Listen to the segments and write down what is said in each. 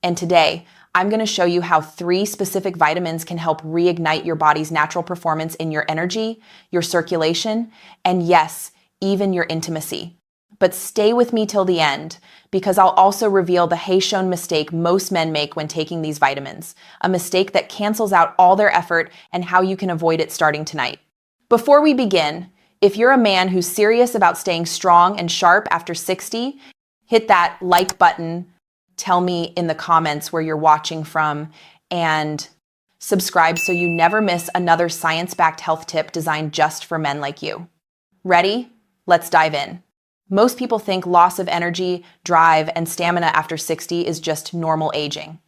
and today I'm going to show you how 3 specific vitamins can help reignite your body's natural performance in your energy, your circulation, and yes, even your intimacy. But stay with me till the end, because I'll also reveal the hey-shown mistake most men make when taking these vitamins, a mistake that cancels out all their effort and how you can avoid it starting tonight. Before we begin, if you're a man who's serious about staying strong and sharp after 60, hit that like button, tell me in the comments where you're watching from, and subscribe so you never miss another science-backed health tip designed just for men like you. Ready? Let's dive in. Most people think loss of energy, drive, and stamina after 60 is just normal aging.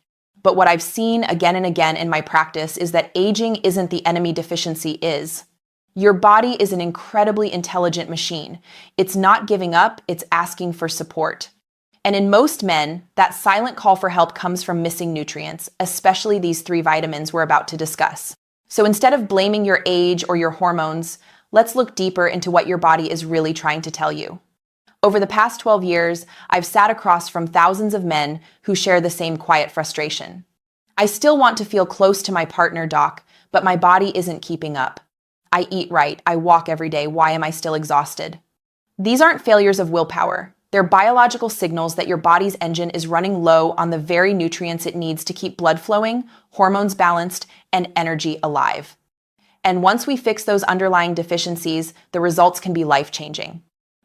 But what I've seen again and again in my practice is that aging isn't the enemy, deficiency is. Your body is an incredibly intelligent machine. It's not giving up, it's asking for support. And in most men, that silent call for help comes from missing nutrients, especially these 3 vitamins we're about to discuss. So instead of blaming your age or your hormones, let's look deeper into what your body is really trying to tell you. Over the past 12 years, I've sat across from thousands of men who share the same quiet frustration. I still want to feel close to my partner, doc, but my body isn't keeping up. I eat right, I walk every day, why am I still exhausted? These aren't failures of willpower. They're biological signals that your body's engine is running low on the very nutrients it needs to keep blood flowing, hormones balanced, and energy alive. And once we fix those underlying deficiencies, the results can be life-changing.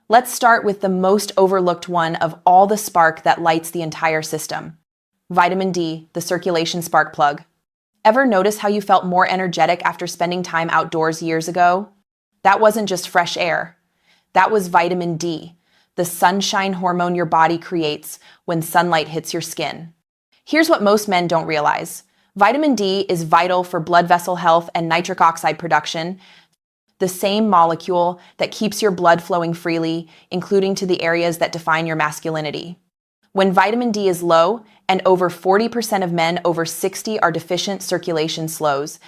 Let's start with the most overlooked one of all, the spark that lights the entire system. Vitamin D, the circulation spark plug. Ever notice how you felt more energetic after spending time outdoors years ago? That wasn't just fresh air. That was vitamin D, the sunshine hormone your body creates when sunlight hits your skin. Here's what most men don't realize. Vitamin D is vital for blood vessel health and nitric oxide production, the same molecule that keeps your blood flowing freely, including to the areas that define your masculinity. When vitamin D is low, and over 40% of men over 60 are deficient, circulation slows.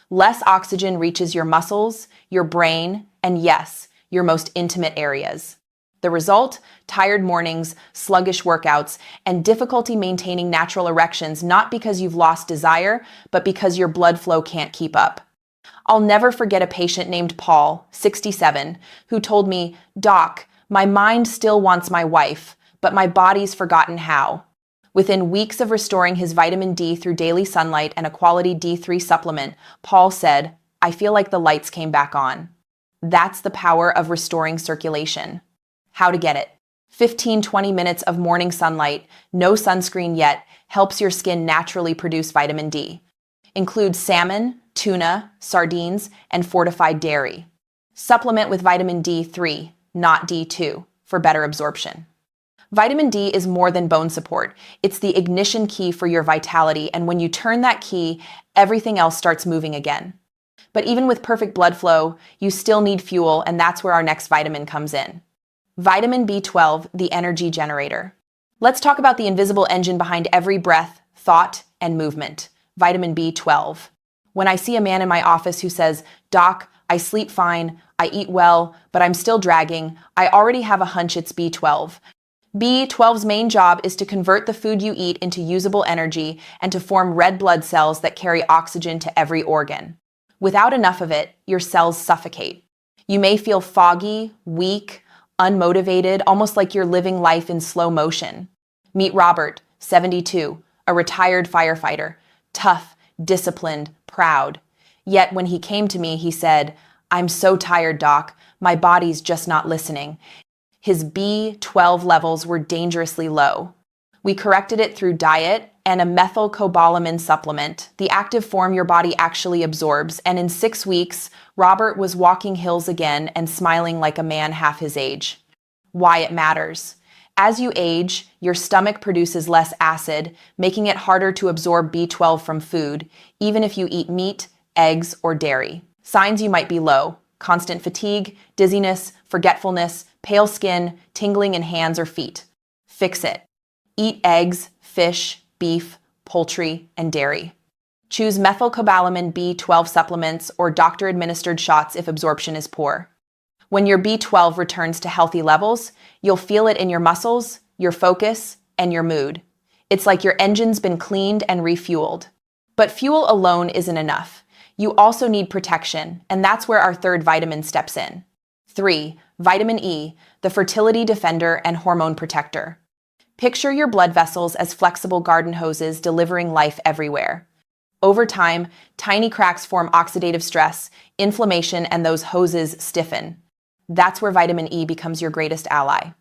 Less oxygen reaches your muscles, your brain, and yes, your most intimate areas. The result? Tired mornings, sluggish workouts, and difficulty maintaining natural erections, not because you've lost desire, but because your blood flow can't keep up. I'll never forget a patient named Paul, 67, who told me, "Doc, my mind still wants my wife, but my body's forgotten how." Within weeks of restoring his vitamin D through daily sunlight and a quality D3 supplement, Paul said, "I feel like the lights came back on." That's the power of restoring circulation. How to get it? 15-20 minutes of morning sunlight, no sunscreen yet, helps your skin naturally produce vitamin D. Include salmon, tuna, sardines, and fortified dairy. Supplement with vitamin D3, not D2, for better absorption. Vitamin D is more than bone support. It's the ignition key for your vitality, and when you turn that key, everything else starts moving again. But even with perfect blood flow, you still need fuel, and that's where our next vitamin comes in. Vitamin B12, the energy generator. Let's talk about the invisible engine behind every breath, thought, and movement. Vitamin B12. When I see a man in my office who says, "Doc, I sleep fine, I eat well, but I'm still dragging," I already have a hunch it's B12. B12's main job is to convert the food you eat into usable energy and to form red blood cells that carry oxygen to every organ. Without enough of it, your cells suffocate. You may feel foggy, weak, unmotivated, almost like you're living life in slow motion. Meet Robert, 72, a retired firefighter, tough, disciplined, proud. Yet when he came to me, he said, "I'm so tired, doc. My body's just not listening." His B12 levels were dangerously low. We corrected it through diet and a methylcobalamin supplement, the active form your body actually absorbs, and in 6 weeks, Robert was walking hills again and smiling like a man half his age. Why it matters. As you age, your stomach produces less acid, making it harder to absorb B12 from food, even if you eat meat, eggs, or dairy. Signs you might be low: constant fatigue, dizziness, forgetfulness, pale skin, tingling in hands or feet. Fix it. Eat eggs, fish, beef, poultry, and dairy. Choose methylcobalamin B12 supplements or doctor-administered shots if absorption is poor. When your B12 returns to healthy levels, you'll feel it in your muscles, your focus, and your mood. It's like your engine's been cleaned and refueled. But fuel alone isn't enough. You also need protection, and that's where our third vitamin steps in. 3. Vitamin E, the fertility defender and hormone protector. Picture your blood vessels as flexible garden hoses delivering life everywhere. Over time, tiny cracks form oxidative stress, inflammation, and those hoses stiffen. That's where vitamin E becomes your greatest ally.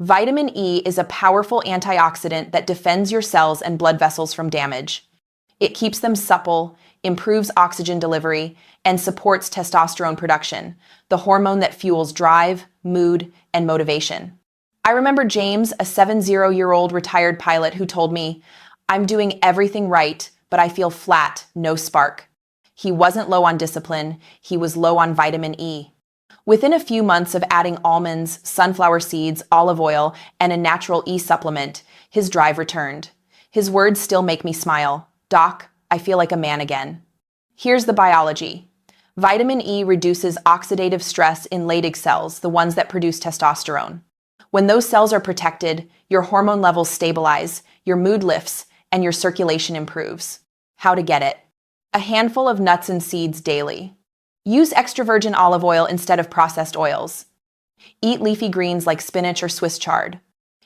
Vitamin E is a powerful antioxidant that defends your cells and blood vessels from damage. It keeps them supple, improves oxygen delivery, and supports testosterone production, the hormone that fuels drive, mood, and motivation. I remember James, a 70-year-old retired pilot who told me, "I'm doing everything right, but I feel flat, no spark." He wasn't low on discipline, he was low on vitamin E. Within a few months of adding almonds, sunflower seeds, olive oil, and a natural E supplement, his drive returned. His words still make me smile. "Doc, I feel like a man again." Here's the biology. Vitamin E reduces oxidative stress in Leydig cells, the ones that produce testosterone. When those cells are protected, your hormone levels stabilize, your mood lifts, and your circulation improves. How to get it? A handful of nuts and seeds daily. Use extra virgin olive oil instead of processed oils. Eat leafy greens like spinach or Swiss chard.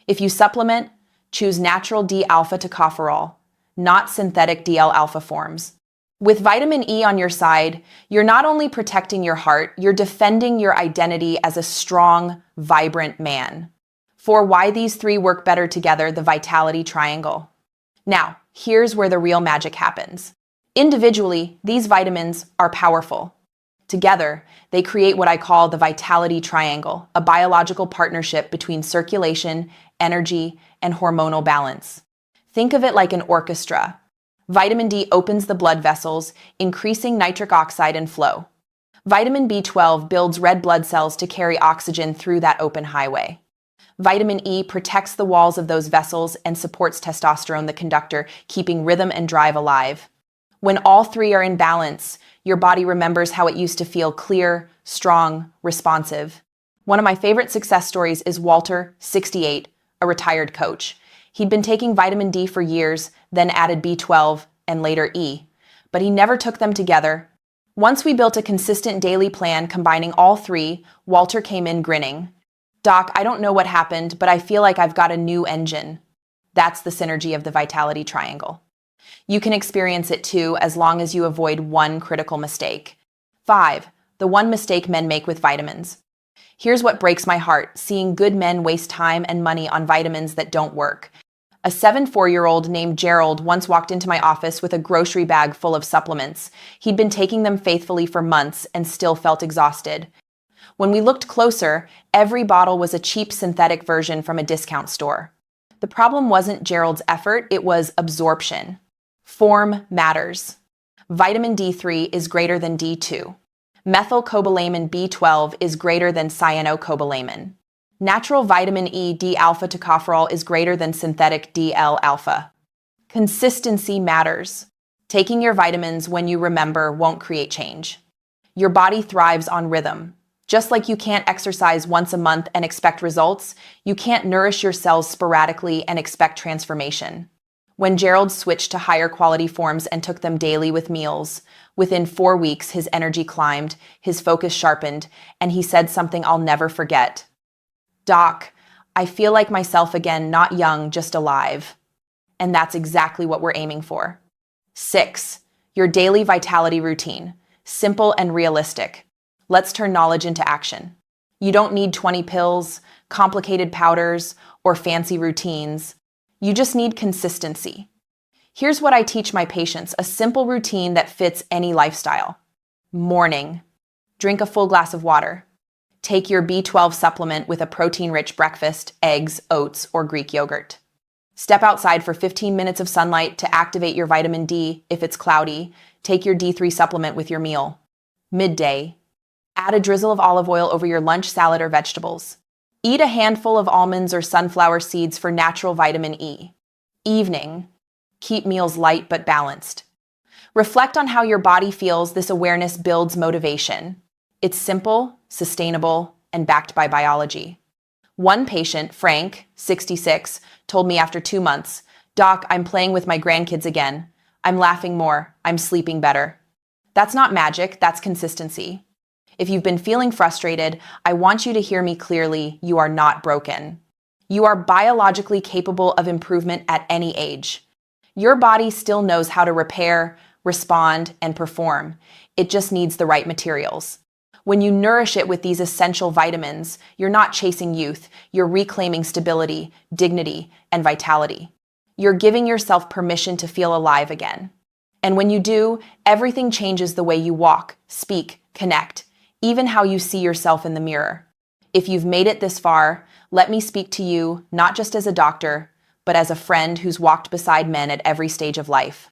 If you supplement, choose natural D-alpha tocopherol, not synthetic DL-alpha forms. With vitamin E on your side, you're not only protecting your heart, you're defending your identity as a strong, vibrant man. For why these three work better together, the vitality triangle. Now, here's where the real magic happens. Individually, these vitamins are powerful. Together, they create what I call the vitality triangle, a biological partnership between circulation, energy, and hormonal balance. Think of it like an orchestra. Vitamin D opens the blood vessels, increasing nitric oxide and flow. Vitamin B12 builds red blood cells to carry oxygen through that open highway. Vitamin E protects the walls of those vessels and supports testosterone, the conductor, keeping rhythm and drive alive. When all three are in balance, your body remembers how it used to feel: clear, strong, responsive. One of my favorite success stories is Walter, 68, a retired coach. He'd been taking vitamin D for years, then added B12 and later E, but he never took them together. Once we built a consistent daily plan combining all three, Walter came in grinning. "Doc, I don't know what happened, but I feel like I've got a new engine." That's the synergy of the vitality triangle. You can experience it too, as long as you avoid one critical mistake. 5. The one mistake men make with vitamins. Here's what breaks my heart: seeing good men waste time and money on vitamins that don't work. A 74-year-old named Gerald once walked into my office with a grocery bag full of supplements. He'd been taking them faithfully for months and still felt exhausted. When we looked closer, every bottle was a cheap synthetic version from a discount store. The problem wasn't Gerald's effort, it was absorption. Form matters. Vitamin D3 is greater than D2. Methylcobalamin B12 is greater than cyanocobalamin. Natural vitamin E D-alpha tocopherol is greater than synthetic DL-alpha. Consistency matters. Taking your vitamins when you remember won't create change. Your body thrives on rhythm. Just like you can't exercise once a month and expect results, you can't nourish your cells sporadically and expect transformation. When Gerald switched to higher quality forms and took them daily with meals, within 4 weeks his energy climbed, his focus sharpened, and he said something I'll never forget. "Doc, I feel like myself again, not young, just alive." And that's exactly what we're aiming for. 6. Your daily vitality routine. Simple and realistic. Let's turn knowledge into action. You don't need 20 pills, complicated powders, or fancy routines. You just need consistency. Here's what I teach my patients: a simple routine that fits any lifestyle. Morning. Drink a full glass of water. Take your B12 supplement with a protein-rich breakfast, eggs, oats, or Greek yogurt. Step outside for 15 minutes of sunlight to activate your vitamin D. If it's cloudy, take your D3 supplement with your meal. Midday. Add a drizzle of olive oil over your lunch, salad, or vegetables. Eat a handful of almonds or sunflower seeds for natural vitamin E. Evening. Keep meals light but balanced. Reflect on how your body feels. This awareness builds motivation. It's simple, sustainable, and backed by biology. One patient, Frank, 66, told me after 2 months, Doc, I'm playing with my grandkids again. I'm laughing more. I'm sleeping better. That's not magic, that's consistency. If you've been feeling frustrated, I want you to hear me clearly. You are not broken. You are biologically capable of improvement at any age. Your body still knows how to repair, respond, and perform. It just needs the right materials. When you nourish it with these essential vitamins, you're not chasing youth, you're reclaiming stability, dignity, and vitality. You're giving yourself permission to feel alive again. And when you do, everything changes the way you walk, speak, connect, even how you see yourself in the mirror. If you've made it this far, let me speak to you not just as a doctor, but as a friend who's walked beside men at every stage of life.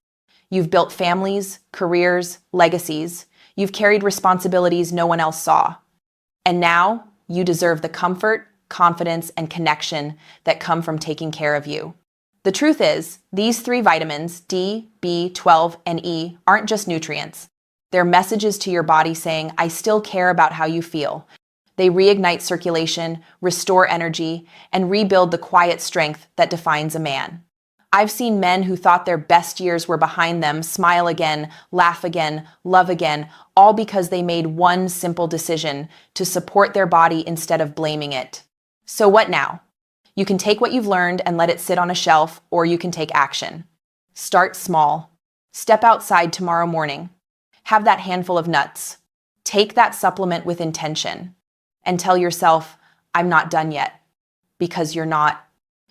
You've built families, careers, legacies. You've carried responsibilities no one else saw. And now, you deserve the comfort, confidence, and connection that come from taking care of you. The truth is, these 3 vitamins, D, B12, and E, aren't just nutrients. They're messages to your body saying, I still care about how you feel. They reignite circulation, restore energy, and rebuild the quiet strength that defines a man. I've seen men who thought their best years were behind them smile again, laugh again, love again, all because they made one simple decision to support their body instead of blaming it. So what now? You can take what you've learned and let it sit on a shelf, or you can take action. Start small. Step outside tomorrow morning. Have that handful of nuts. Take that supplement with intention. And tell yourself, I'm not done yet. Because you're not.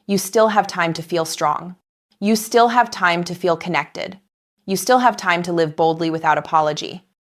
You still have time to feel strong. You still have time to feel connected. You still have time to live boldly without apology.